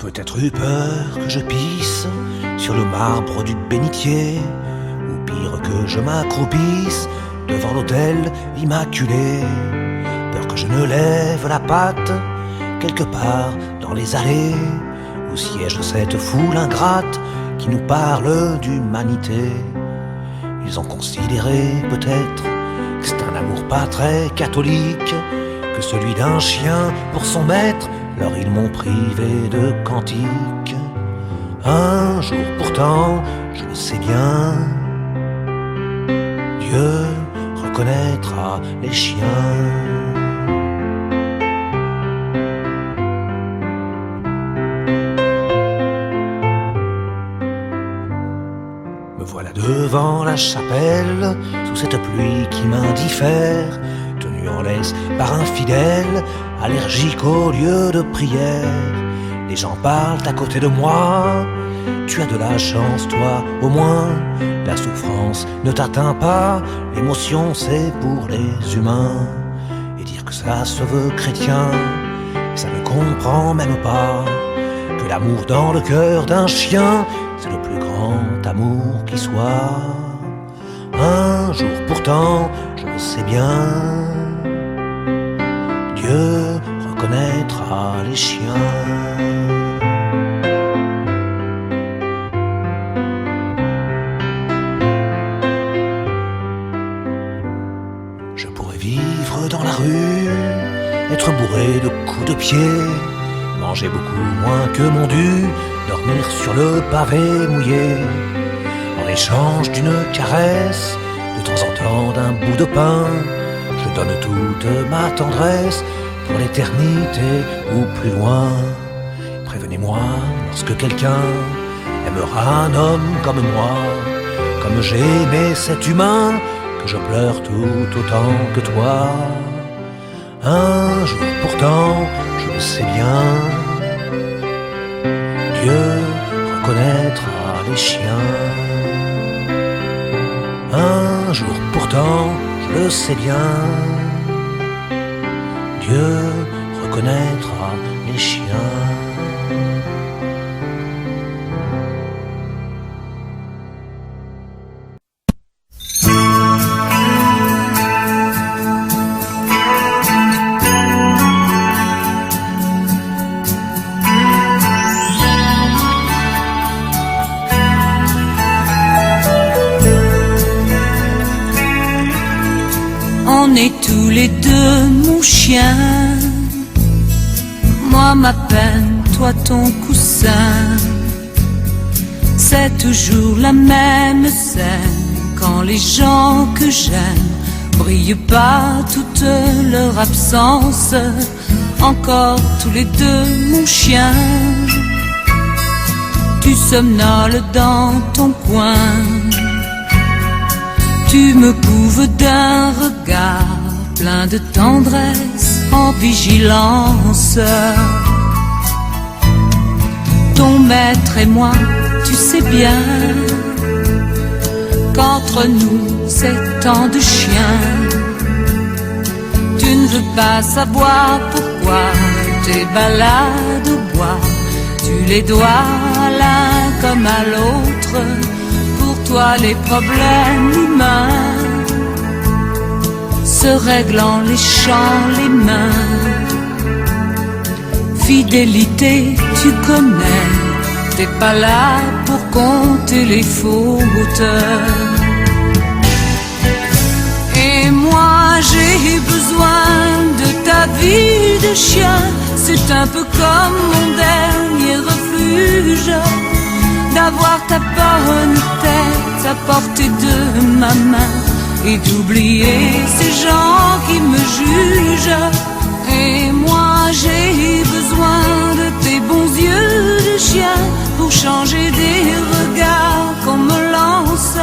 peut-être eu peur que je pisse sur le marbre du bénitier, ou pire que je m'accroupisse devant l'autel immaculé. Peur que je ne lève la patte quelque part dans les allées où siège cette foule ingrate qui nous parle d'humanité. Ils ont considéré peut-être que c'est un amour pas très catholique que celui d'un chien pour son maître. Alors ils m'ont privé de cantiques. Un jour pourtant, je le sais bien, Dieu reconnaîtra les chiens. Me voilà devant la chapelle, sous cette pluie qui m'indiffère, tenu en laisse par un fidèle, allergique au lieu de prière. Les gens parlent à côté de moi, tu as de la chance toi au moins. La souffrance ne t'atteint pas, l'émotion c'est pour les humains. Et dire que ça se veut chrétien, ça ne comprend même pas que l'amour dans le cœur d'un chien, c'est le plus grand amour qui soit. Un jour pourtant, je le sais bien, Dieu reconnaîtra les chiens. Je pourrais vivre dans la rue, être bourré de coups de pied, manger beaucoup moins que mon dû, dormir sur le pavé mouillé, en échange d'une caresse, de temps en temps d'un bout de pain. Je donne toute ma tendresse pour l'éternité ou plus loin. Prévenez-moi lorsque quelqu'un aimera un homme comme moi, comme j'ai aimé cet humain, que je pleure tout autant que toi. Un jour pourtant, je le sais bien, Dieu reconnaîtra les chiens. Un jour pourtant, je le sais bien, Dieu reconnaîtra les chiens. On est tous les deux mon chien, moi ma peine, toi ton coussin. C'est toujours la même scène quand les gens que j'aime brillent pas toute leur absence. Encore tous les deux mon chien, tu somnoles dans ton coin. Tu me couves d'un regard plein de tendresse en vigilance. Ton maître et moi, tu sais bien qu'entre nous c'est tant de chiens. Tu ne veux pas savoir pourquoi tes balades au bois, tu les dois à l'un comme à l'autre. Toi les problèmes humains se règlent en léchant les mains. Fidélité, tu connais, t'es pas là pour compter les fautes. Et moi j'ai besoin de ta vie de chien, c'est un peu comme mon dernier refuge, d'avoir ta bonne tête à portée de ma main et d'oublier ces gens qui me jugent. Et moi j'ai besoin de tes bons yeux de chien pour changer des regards qu'on me lance.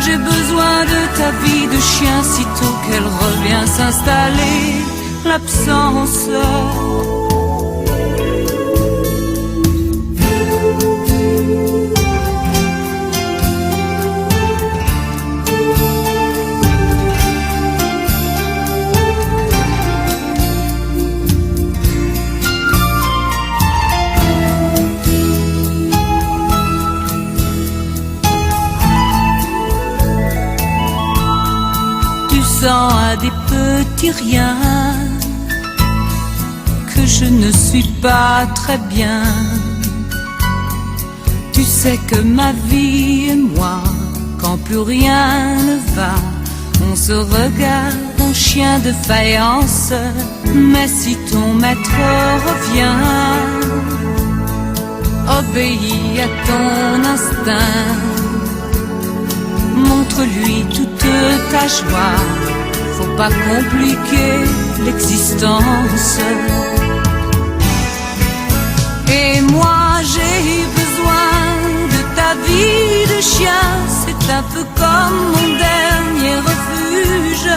J'ai besoin de ta vie de chien sitôt qu'elle revient s'installer, l'absence. sens à des petits riens que je ne suis pas très bien. Tu sais que ma vie et moi, quand plus rien ne va, on se regarde en chien de faïence. Mais si ton maître revient, obéis à ton instinct. Montre-lui toute ta joie, faut pas compliquer l'existence. Et moi j'ai besoin de ta vie de chien, c'est un peu comme mon dernier refuge,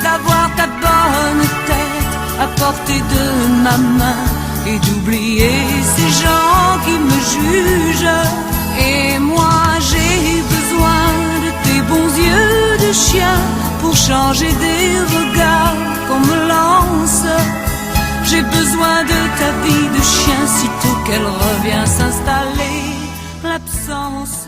d'avoir ta bonne tête à portée de ma main et d'oublier ces gens qui me jugent. Et moi j'ai besoin de tes bons yeux de chien pour changer des regards qu'on me lance. J'ai besoin de ta vie de chien, sitôt qu'elle revient s'installer, l'absence.